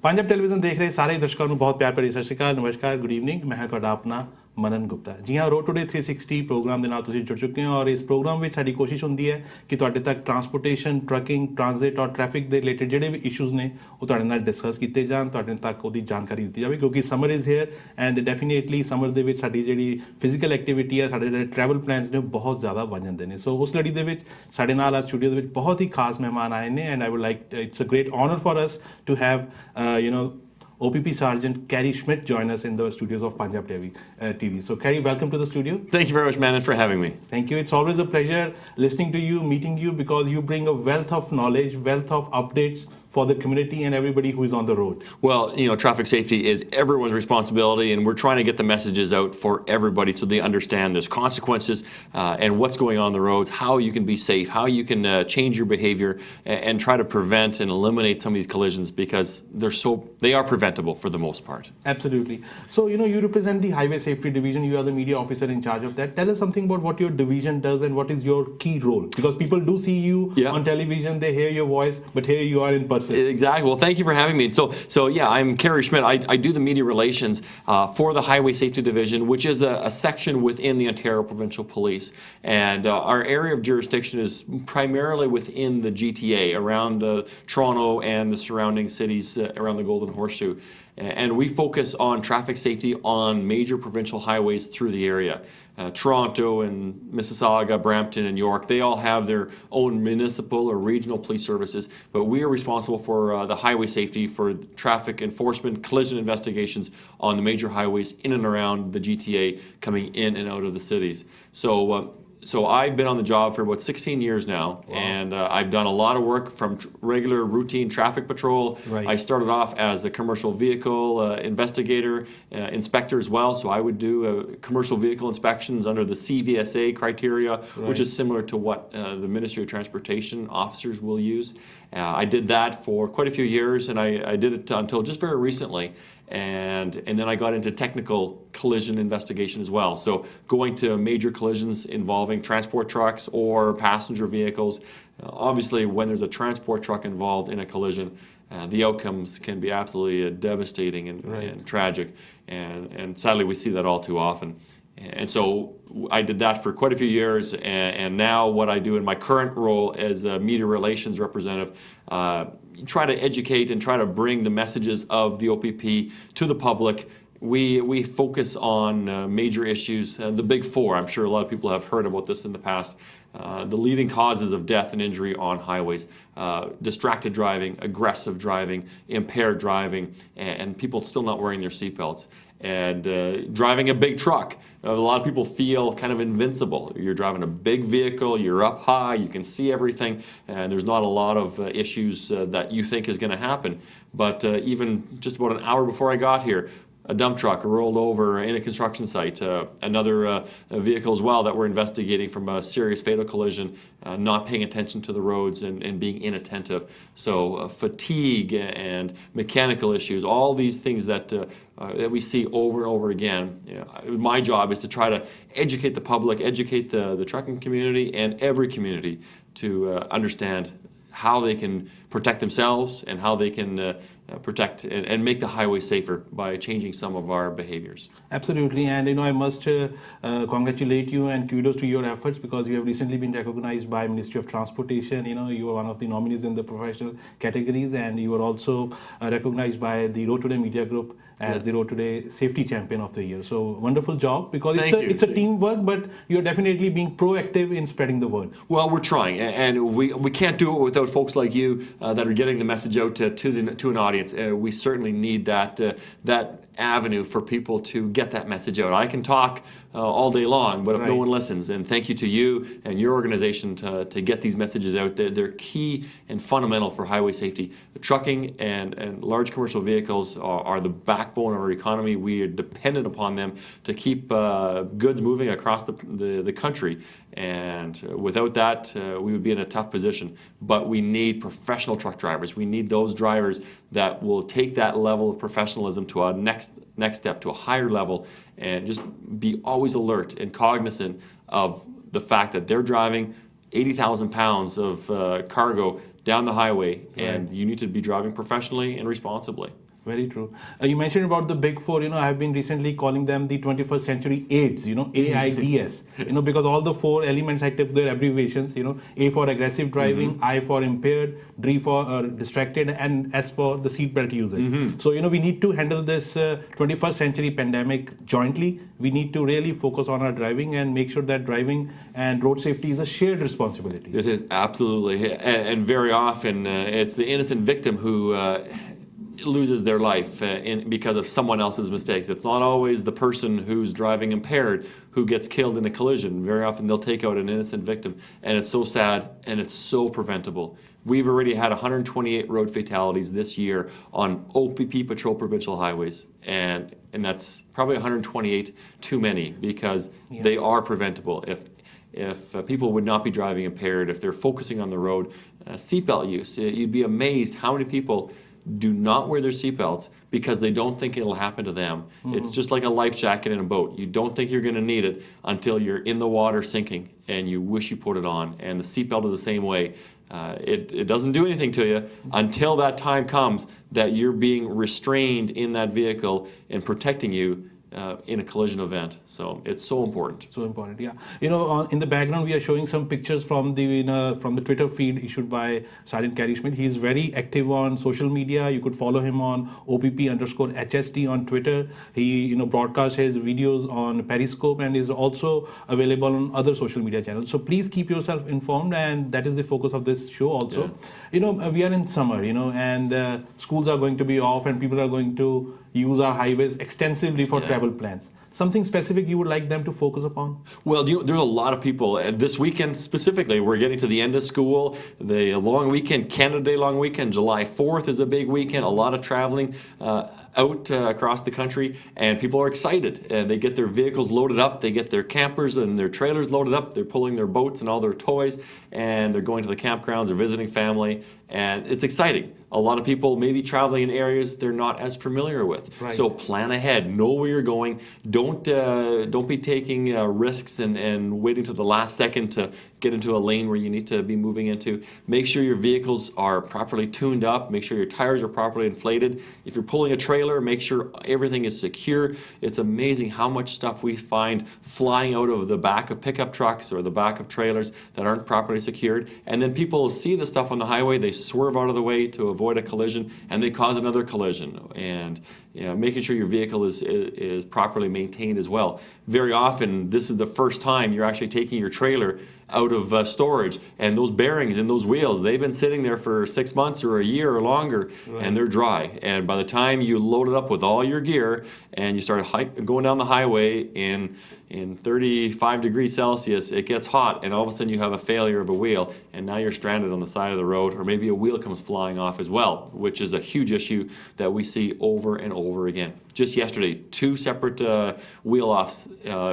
Punjab television देख रहे सारे दर्शकों ਨੂੰ ਬਹੁਤ ਪਿਆਰ ਭਰੀ ਸਤਿ ਸ਼੍ਰੀ ਅਕਾਲ ਨਮਸਕਾਰ ਗੁੱਡ ਈਵਨਿੰਗ ਮੈਂ ਹਾਂ ਤੁਹਾਡਾ ਆਪਣਾ ਮਨਨ ਗੁਪਤਾ ਜੀ ਹਾਂ ਰੋਡ ਟੂਡੇ 360 ਪ੍ਰੋਗਰਾਮ ਦੇ ਨਾਲ ਤੁਸੀਂ ਜੁੜ ਚੁੱਕੇ ਹੋ ਔਰ ਇਸ ਪ੍ਰੋਗਰਾਮ ਵਿੱਚ ਸਾਡੀ ਕੋਸ਼ਿਸ਼ ਹੁੰਦੀ ਹੈ ਕਿ ਤੁਹਾਡੇ ਤੱਕ ਟਰਾਂਸਪੋਰਟੇਸ਼ਨ ਟਰੱਕਿੰਗ ਟ੍ਰਾਂਜ਼ਿਟ ਔਰ ਟ੍ਰੈਫਿਕ ਦੇ ਰਿਲੇਟਡ ਜਿਹੜੇ ਵੀ ਇਸ਼ੂਜ਼ ਨੇ ਉਹ ਤੁਹਾਡੇ ਨਾਲ ਡਿਸਕਸ ਕੀਤੇ ਜਾਣ ਤੁਹਾਡੇ ਤੱਕ ਉਹਦੀ ਜਾਣਕਾਰੀ ਦਿੱਤੀ ਜਾਵੇ ਕਿਉਂਕਿ summer is here and definitely summer ਦੇ ਵਿੱਚ ਸਾਡੀ ਜਿਹੜੀ ਫਿਜ਼ੀਕਲ ਐਕਟੀਵਿਟੀ ਹੈ ਸਾਡੇ ਜਿਹੜੇ ਟਰੈਵਲ ਪਲਾਨਸ ਨੇ ਬਹੁਤ ਜ਼ਿਆਦਾ ਵੱਧ ਜਾਂਦੇ ਨੇ ਸੋ ਉਸ ਲੜੀ ਦੇ ਵਿੱਚ ਸਾਡੇ ਨਾਲ ਅੱਜ ਸਟੂਡੀਓ ਦੇ ਵਿੱਚ ਬਹੁਤ ਹੀ ਖਾਸ ਮਹਿਮਾਨ ਆਏ ਨੇ and I would like it's a great honour for us to have OPP Sgt Kerry Schmidt join us in the studios of Punjab TV. So Kerry, welcome to the studio. Thank you very much, Manan, for having me. Thank you. It's always a pleasure listening to you, meeting you, because you bring a wealth of knowledge, wealth of updates for the community and everybody who is on the road. Well, traffic safety is everyone's responsibility, and we're trying to get the messages out for everybody so they understand there's consequences and what's going on the roads, how you can be safe, how you can change your behavior and try to prevent and eliminate some of these collisions because they are preventable for the most part. Absolutely. So, you represent the Highway Safety Division. You are the media officer in charge of that. Tell us something about what your division does and what is your key role. Because people do see you on television, they hear your voice, but here you are in person. Exactly. Well, thank you for having me. So yeah, I'm Kerry Schmidt. I do the media relations for the Highway Safety Division, which is a section within the Ontario Provincial Police. And our area of jurisdiction is primarily within the GTA, around Toronto and the surrounding cities around the Golden Horseshoe. And we focus on traffic safety on major provincial highways through the area. Toronto and Mississauga, Brampton and York, they all have their own municipal or regional police services, but we are responsible for the highway safety, for traffic enforcement, collision investigations on the major highways in and around the GTA coming in and out of the cities. So I've been on the job for about 16 years now, and I've done a lot of work from regular routine traffic patrol. Right. I started off as a commercial vehicle investigator, inspector as well, so I would do commercial vehicle inspections under the CVSA criteria, which is similar to what the Ministry of Transportation officers will use. I did that for quite a few years, and I did it until just very recently. And then I got into technical collision investigation as well. So going to major collisions involving transport trucks or passenger vehicles. Obviously, when there's a transport truck involved in a collision, the outcomes can be absolutely devastating and tragic. And sadly, we see that all too often. And so I did that for quite a few years, and now what I do in my current role as a media relations representative, try to educate and try to bring the messages of the OPP to the public. We focus on major issues, the big four. I'm sure a lot of people have heard about this in the past. The leading causes of death and injury on highways: distracted driving, aggressive driving, impaired driving, and people still not wearing their seatbelts. And driving a big truck. A lot of people feel kind of invincible. You're driving a big vehicle, you're up high, you can see everything, and there's not a lot of issues that you think is going to happen. But even just about an hour before I got here, a dump truck rolled over in a construction site. Another vehicle as well that we're investigating from a serious fatal collision, not paying attention to the roads and being inattentive. So fatigue and mechanical issues, all these things that we see over and over again. My job is to try to educate the public, educate the trucking community and every community to understand how they can protect themselves and how they can protect and make the highway safer by changing some of our behaviors. Absolutely, and I must congratulate you and kudos to your efforts because you have recently been recognized by Ministry of Transportation. You are one of the nominees in the professional categories, and you are also recognized by the Road Today Media Group as the Road Today Safety Champion of the Year. So wonderful job because it's a teamwork, but you're definitely being proactive in spreading the word. Well, we're trying, and we can't do it without folks like you that are getting the message out to an audience. We certainly need that avenue for people to get that message out. I can talk all day long, but if no one listens, and thank you to you and your organization to get these messages out. They're key and fundamental for highway safety. The trucking and large commercial vehicles are the backbone of our economy. We are dependent upon them to keep goods moving across the country. And without that, we would be in a tough position. But we need professional truck drivers. We need those drivers that will take that level of professionalism to a next step, to a higher level, and just be always alert and cognizant of the fact that they're driving 80,000 pounds of cargo down the highway, and you need to be driving professionally and responsibly. Very true. You mentioned about the big four. I've been recently calling them the 21st century AIDS. AIDS. Because all the four elements I took their abbreviations. A for aggressive driving, I for impaired, D for distracted, and S for the seatbelt usage. So we need to handle this 21st century pandemic jointly. We need to really focus on our driving and make sure that driving and road safety is a shared responsibility. It is, absolutely, and very often it's the innocent victim who loses their life because of someone else's mistakes. It's not always the person who's driving impaired who gets killed in a collision. Very often they'll take out an innocent victim, and it's so sad and it's so preventable. We've already had 128 road fatalities this year on OPP patrol provincial highways, and that's probably 128 too many because they are preventable. If people would not be driving impaired, if they're focusing on the road, seatbelt use, you'd be amazed how many people do not wear their seatbelts because they don't think it'll happen to them. It's just like a life jacket in a boat. You don't think you're going to need it until you're in the water sinking and you wish you put it on. And the seatbelt is the same way. It doesn't do anything to you until that time comes that you're being restrained in that vehicle and protecting you in a collision event. So it's so important. So important, yeah. In the background, we are showing some pictures from the Twitter feed issued by Sgt Kerry Schmidt. He's very active on social media. You could follow him on OPP_HST on Twitter. He broadcasts his videos on Periscope and is also available on other social media channels. So please keep yourself informed, and that is the focus of this show also. Yeah. We are in summer, and schools are going to be off and people are going to use our highways extensively for travel plans. Something specific you would like them to focus upon? Well, there's a lot of people. This weekend specifically, we're getting to the end of school. The long weekend, Canada Day long weekend, July 4th is a big weekend. A lot of traveling out across the country, and people are excited. They get their vehicles loaded up. They get their campers and their trailers loaded up. They're pulling their boats and all their toys, and they're going to the campgrounds or visiting family, and it's exciting. A lot of people may be traveling in areas they're not as familiar with. Right. So plan ahead, know where you're going. Don't be taking risks and waiting till the last second to get into a lane where you need to be moving into. Make sure your vehicles are properly tuned up. Make sure your tires are properly inflated. If you're pulling a trailer, make sure everything is secure. It's amazing how much stuff we find flying out of the back of pickup trucks or the back of trailers that aren't properly secured. And then people see the stuff on the highway, they swerve out of the way to avoid a collision, and they cause another collision. And making sure your vehicle is properly maintained as well. Very often, this is the first time you're actually taking your trailer out of storage, and those bearings and those wheels, they've been sitting there for 6 months or a year or longer, and they're dry. And by the time you load it up with all your gear and you start going down the highway in 35 degrees Celsius, it gets hot, and all of a sudden you have a failure of a wheel, and now you're stranded on the side of the road, or maybe a wheel comes flying off as well, which is a huge issue that we see over and over again. Just yesterday, 2 separate wheel offs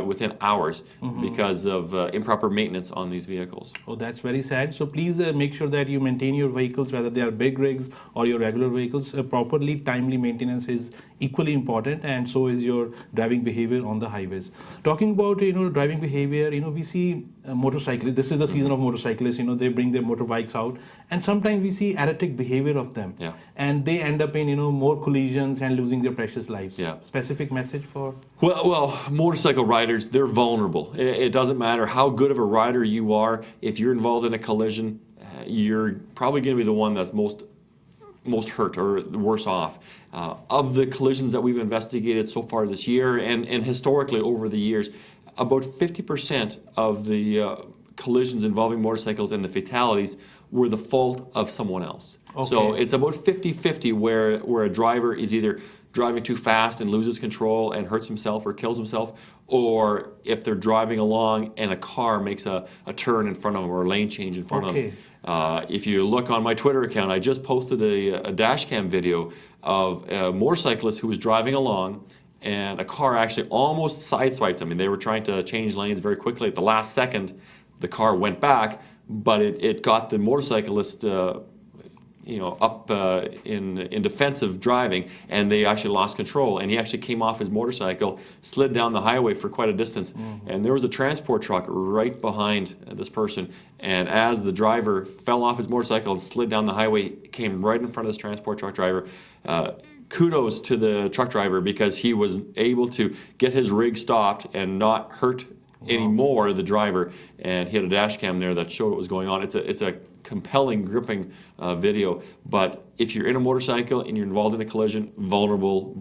within hours because of improper maintenance on these vehicles. Oh, that's very sad. So please make sure that you maintain your vehicles, whether they are big rigs or your regular vehicles. Properly, timely maintenance is equally important, and so is your driving behavior on the highways. Talking about driving behavior, we see motorcyclists. This is the season of motorcyclists. They bring their motorbikes out, and sometimes we see erratic behavior of them, and they end up in more collisions and losing their precious lives. Specific message for? Well, motorcycle riders, they're vulnerable. It doesn't matter how good of a rider you are. If you're involved in a collision, you're probably going to be the one that's most hurt or worse off. Of the collisions that we've investigated so far this year and historically over the years, about 50% of the collisions involving motorcycles and the fatalities were the fault of someone else. Okay. So it's about 50-50 where a driver is either driving too fast and loses control and hurts himself or kills himself, or if they're driving along and a car makes a turn in front of them or a lane change in front of them. If you look on my Twitter account, I just posted a dash cam video of a motorcyclist who was driving along, and a car actually almost sideswiped him. They were trying to change lanes very quickly. At the last second, the car went back, but it got the motorcyclist up in defensive driving, and they actually lost control, and he actually came off his motorcycle, slid down the highway for quite a distance, and there was a transport truck right behind this person, and as the driver fell off his motorcycle and slid down the highway, came right in front of this transport truck driver, kudos to the truck driver because he was able to get his rig stopped and not hurt anymore the driver, and he had a dash cam there that showed what was going on. It's a compelling, gripping video. But if you're in a motorcycle and you're involved in a collision, vulnerable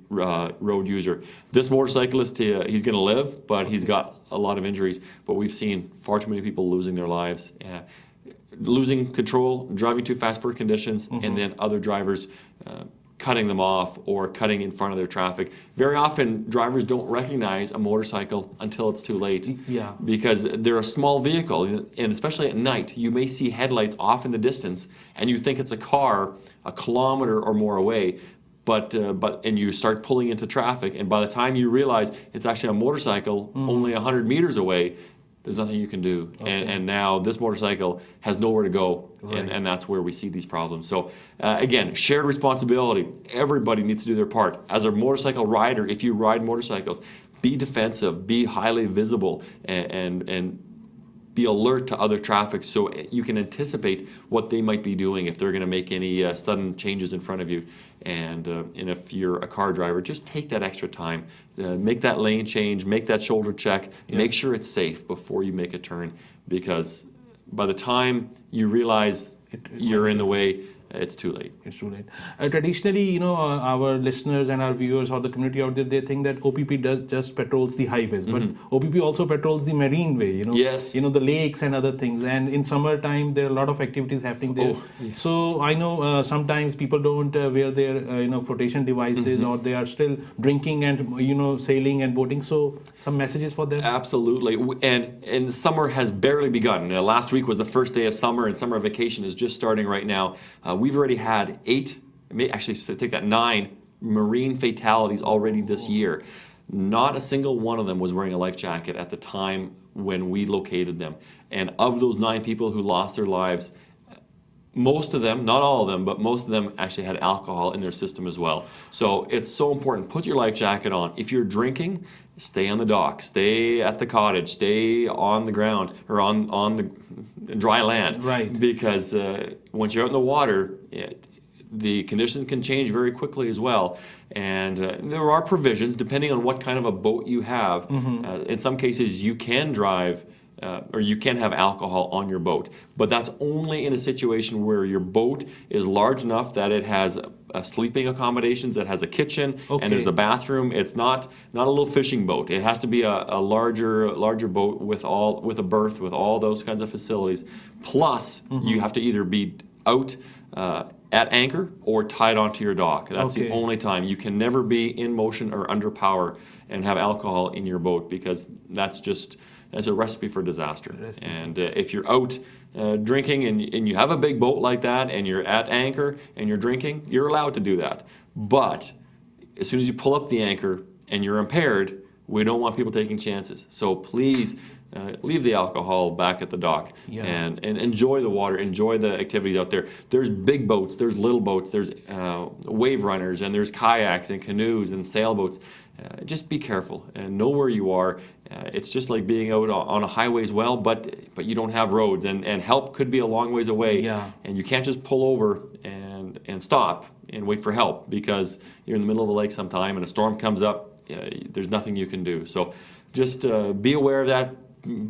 road user. This motorcyclist, he's going to live, but he's got a lot of injuries. But we've seen far too many people losing their lives, losing control, driving too fast for conditions, and then other drivers cutting them off or cutting in front of their traffic. Very often, drivers don't recognize a motorcycle until it's too late. Yeah. Because they're a small vehicle, and especially at night, you may see headlights off in the distance, and you think it's a car a kilometer or more away. And you start pulling into traffic, and by the time you realize it's actually a motorcycle only 100 meters away, there's nothing you can do. Okay. And now this motorcycle has nowhere to go, right. and that's where we see these problems. So again, shared responsibility. Everybody needs to do their part. As a motorcycle rider, if you ride motorcycles, be defensive, be highly visible, and be alert to other traffic so you can anticipate what they might be doing if they're going to make any sudden changes in front of you. And if you're a car driver, just take that extra time, make that lane change, make that shoulder check, make sure it's safe before you make a turn, because by the time you realize you're in the way, it's too late. It's too late. Traditionally, our listeners and our viewers or the community out there, they think that OPP just patrols the highways, but OPP also patrols the marine way, Yes. The lakes and other things. And in summertime, there are a lot of activities happening there. Oh, yes. So I know sometimes people don't wear their, flotation devices, or they are still drinking and, sailing and boating. So some messages for them? Absolutely. And summer has barely begun. Last week was the first day of summer, and summer vacation is just starting right now. We've already had 9 marine fatalities already this year. Not a single one of them was wearing a life jacket at the time when we located them. And of those 9 people who lost their lives, most of them, not all of them, but most of them actually had alcohol in their system as well. So it's so important. Put your life jacket on. If you're drinking, stay on the dock, stay at the cottage, stay on the ground or on the dry land. Right. Because once you're out in the water, the conditions can change very quickly as well. And there are provisions depending on what kind of a boat you have. In some cases, you can drive or you can have alcohol on your boat, but that's only in a situation where your boat is large enough that it has sleeping accommodations, that has a kitchen, and there's a bathroom. It's not a little fishing boat. It has to be a larger boat with a berth, with all those kinds of facilities. Plus, you have to either be out at anchor or tied onto your dock. That's the only time. You can never be in motion or under power and have alcohol in your boat, because that's a recipe for disaster. And if you're out drinking and you have a big boat like that and you're at anchor and you're drinking, you're allowed to do that. But as soon as you pull up the anchor and you're impaired, we don't want people taking chances. So please leave the alcohol back at the dock and enjoy the water, enjoy the activities out there. There's big boats, there's little boats, there's wave runners, and there's kayaks and canoes and sailboats. Just be careful and know where you are. It's just like being out on a highway as well, but you don't have roads, and help could be a long ways away. And you can't just pull over and stop and wait for help, because you're in the middle of the lake sometime and a storm comes up. There's nothing you can do. So just be aware of that.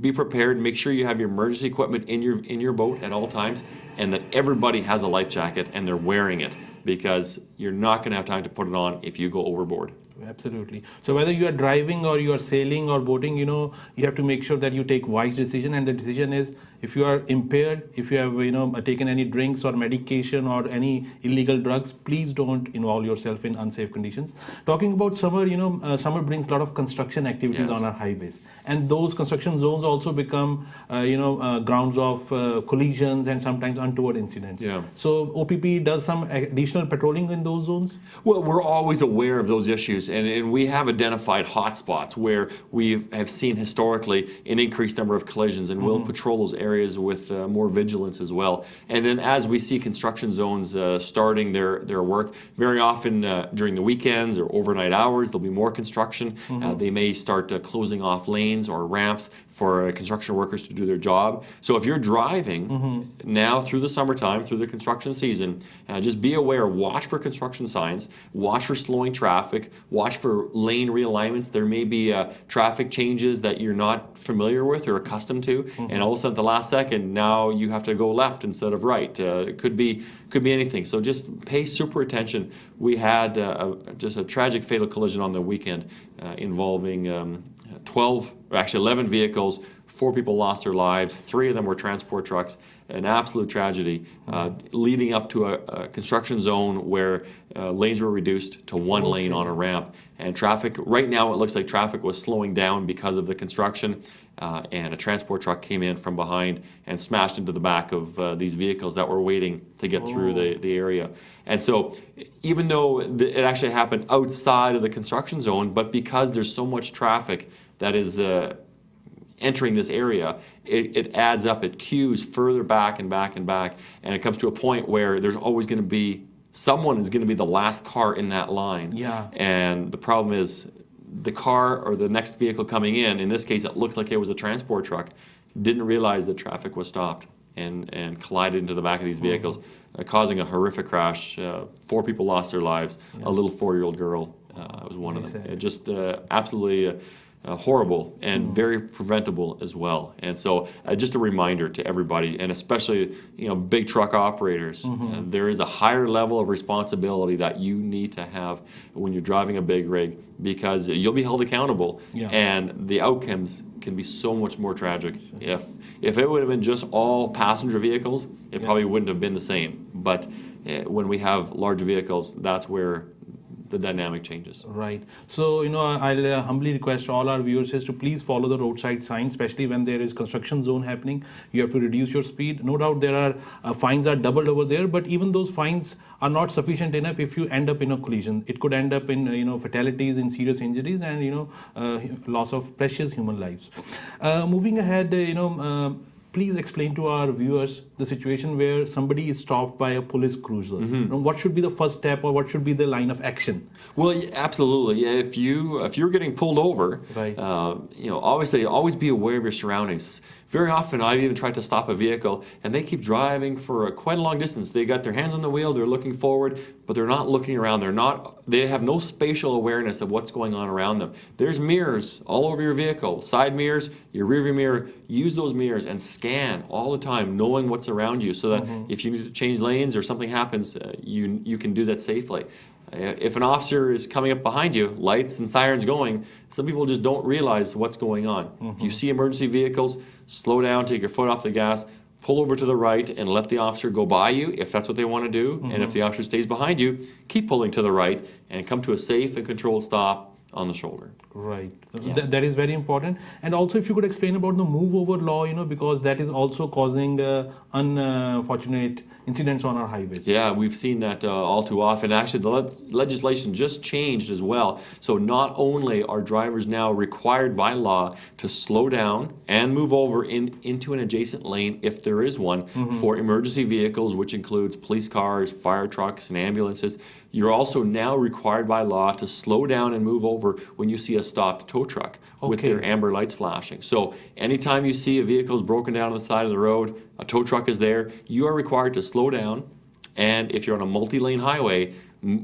Be prepared. Make sure you have your emergency equipment in your boat at all times, and that everybody has a life jacket and they're wearing it, because you're not going to have time to put it on if you go overboard. Absolutely. So whether you are driving or you are sailing or boating, you have to make sure that you take wise decision, and the decision is, if you are impaired, if you have taken any drinks or medication or any illegal drugs, please don't involve yourself in unsafe conditions. Talking about summer, summer brings a lot of construction activities on our highways, and those construction zones also become grounds of collisions and sometimes untoward incidents. So OPP does some additional patrolling in those zones? Well, we're always aware of those issues, and we have identified hotspots where we have seen historically an increased number of collisions, and we'll patrol those areas with more vigilance as well. And then as we see construction zones starting their work, very often during the weekends or overnight hours, there'll be more construction. They may start closing off lanes or ramps for construction workers to do their job. So if you're driving now through the summertime, through the construction season, just be aware, watch for construction signs, watch for slowing traffic, watch for lane realignments. There may be traffic changes that you're not familiar with or accustomed to, and all of a sudden at the last second, now you have to go left instead of right. It could be anything. So just pay super attention. We had just a tragic fatal collision on the weekend involving 11 vehicles. 4 people lost their lives. 3 of them were transport trucks. An absolute tragedy, leading up to a construction zone where lanes were reduced to 1 lane on a ramp. And traffic, right now it looks like traffic was slowing down because of the construction, and a transport truck came in from behind and smashed into the back of these vehicles that were waiting to get through the area. And so even though it actually happened outside of the construction zone, but because there's so much traffic that is entering this area, it adds up, it queues further back and back and back, and it comes to a point where there's always going to be, someone is going to be the last car in that line. Yeah. And the problem is the car or the next vehicle coming in this case it looks like it was a transport truck, didn't realize that traffic was stopped and collided into the back of these vehicles, causing a horrific crash. 4 people lost their lives. A little 4-year-old girl was one of them. It just absolutely horrible and very preventable as well. And so just a reminder to everybody, and especially big truck operators, there is a higher level of responsibility that you need to have when you're driving a big rig, because you'll be held accountable, and the outcomes can be so much more tragic. If it would have been just all passenger vehicles, it probably wouldn't have been the same. But when we have large vehicles, that's where the dynamic changes. Right. So, I'll humbly request all our viewers is to please follow the roadside signs, especially when there is construction zone happening. You have to reduce your speed. No doubt there are fines are doubled over there, but even those fines are not sufficient enough if you end up in a collision. It could end up in fatalities, in serious injuries, and loss of precious human lives. Moving ahead, please explain to our viewers the situation where somebody is stopped by a police cruiser. What should be the first step, or what should be the line of action? Well, absolutely. If you're getting pulled over, right. Obviously always be aware of your surroundings. Very often I've even tried to stop a vehicle and they keep driving for quite a long distance. They got their hands on the wheel, they're looking forward, but they're not looking around. They have no spatial awareness of what's going on around them. There's mirrors all over your vehicle, side mirrors, your rear view mirror. Use those mirrors and scan all the time, knowing what's around you, so that if you need to change lanes or something happens, you can do that safely. If an officer is coming up behind you, lights and sirens going, some people just don't realize what's going on. If you see emergency vehicles, slow down, take your foot off the gas, pull over to the right and let the officer go by you if that's what they want to do. And if the officer stays behind you, keep pulling to the right and come to a safe and controlled stop on the shoulder. Right. So that is very important. And also, if you could explain about the move over law, because that is also causing unfortunate incidents on our highways. Yeah, we've seen that all too often. Actually, the legislation just changed as well. So not only are drivers now required by law to slow down and move over into an adjacent lane if there is one for emergency vehicles, which includes police cars, fire trucks, and ambulances. You're also now required by law to slow down and move over when you see a stopped tow truck with their amber lights flashing. So anytime you see a vehicle is broken down on the side of the road, a tow truck is there, you are required to slow down, and if you're on a multi-lane highway,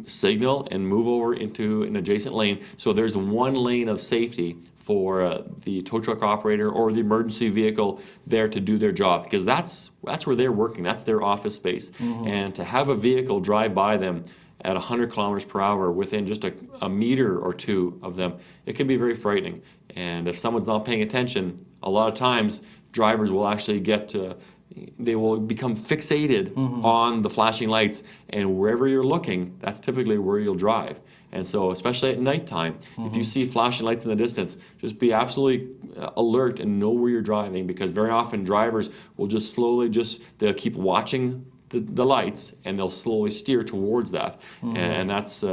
signal and move over into an adjacent lane. So there's 1 lane of safety for the tow truck operator or the emergency vehicle there to do their job, because that's where they're working, that's their office space. And to have a vehicle drive by them at 100 kilometers per hour within just a meter or two of them, it can be very frightening. And if someone's not paying attention, a lot of times drivers will actually they will become fixated on the flashing lights, and wherever you're looking, that's typically where you'll drive. And so, especially at nighttime, if you see flashing lights in the distance, just be absolutely alert and know where you're driving, because very often drivers will just slowly they'll keep watching the lights and they'll slowly steer towards that. And that's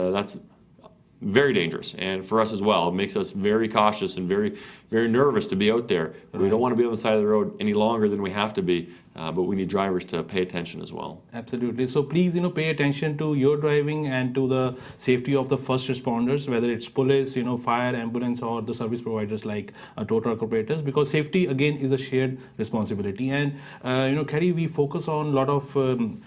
very dangerous, and for us as well. It makes us very cautious and very, very nervous to be out there. We don't want to be on the side of the road any longer than we have to be, but we need drivers to pay attention as well. Absolutely. So please, pay attention to your driving and to the safety of the first responders, whether it's police, fire, ambulance, or the service providers like tow truck operators, because safety again is a shared responsibility. And Kerry, we focus on a lot of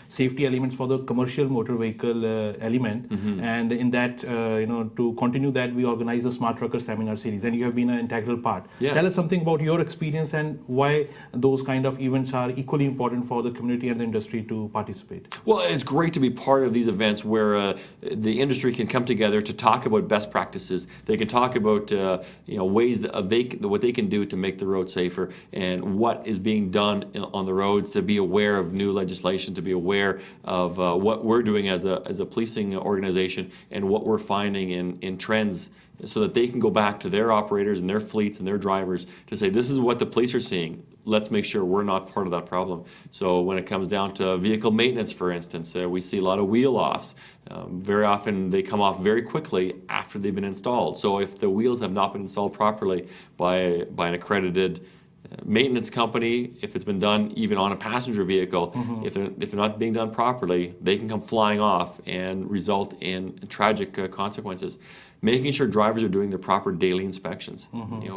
safety elements for the commercial motor vehicle element, and in that, to continue that, we organize the Smart Trucker Seminar Series, and you have been an integral part. Yeah. Tell us something about your experience and why those kind of events are equally important for the community and the industry to participate. Well, it's great to be part of these events where the industry can come together to talk about best practices. They can talk about ways that what they can do to make the road safer, and what is being done on the roads, to be aware of new legislation, to be aware of what we're doing as a policing organization, and what we're finding in trends, so that they can go back to their operators and their fleets and their drivers to say, this is what the police are seeing. Let's make sure we're not part of that problem. So when it comes down to vehicle maintenance, for instance, we see a lot of wheel offs. Very often they come off very quickly after they've been installed. So if the wheels have not been installed properly by an accredited maintenance company, if it's been done even on a passenger vehicle, if they're not being done properly, they can come flying off and result in tragic consequences. Making sure drivers are doing their proper daily inspections.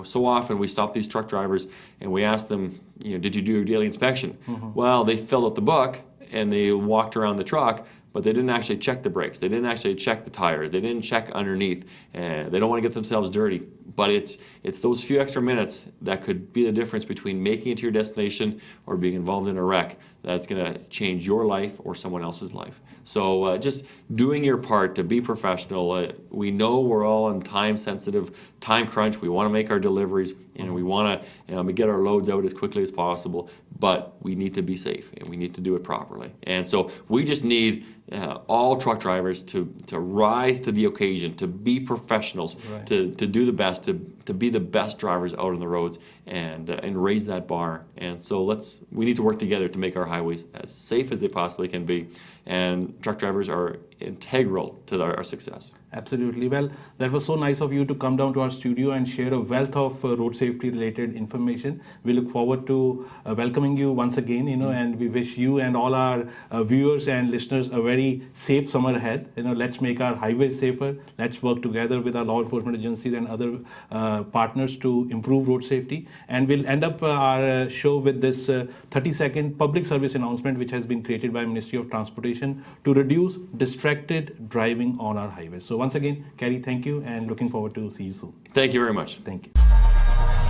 So often we stop these truck drivers and we ask them, did you do your daily inspection? Well, they filled out the book and they walked around the truck, but they didn't actually check the brakes. They didn't actually check the tires. They didn't check underneath. They don't want to get themselves dirty. But it's those few extra minutes that could be the difference between making it to your destination or being involved in a wreck that's going to change your life or someone else's life. So just doing your part to be professional. We know we're all on time-sensitive, time crunch. We want to make our deliveries, and we want to get our loads out as quickly as possible, but we need to be safe, and we need to do it properly. And so we just need all truck drivers to rise to the occasion, to be professionals, right, to do the best, to be the best drivers out on the roads, and raise that bar. And so we need to work together to make our highways as safe as they possibly can be. And truck drivers are integral to our success. Absolutely. Well, that was so nice of you to come down to our studio and share a wealth of road safety related information. We look forward to welcoming you once again, and we wish you and all our viewers and listeners a very safe summer ahead. Let's make our highways safer. Let's work together with our law enforcement agencies and other partners to improve road safety. And we'll end up our show with this 30-second public service announcement, which has been created by Ministry of Transportation to reduce distracted driving on our highways. So once again, Kerry, thank you, and looking forward to see you soon. Thank you very much. Thank you.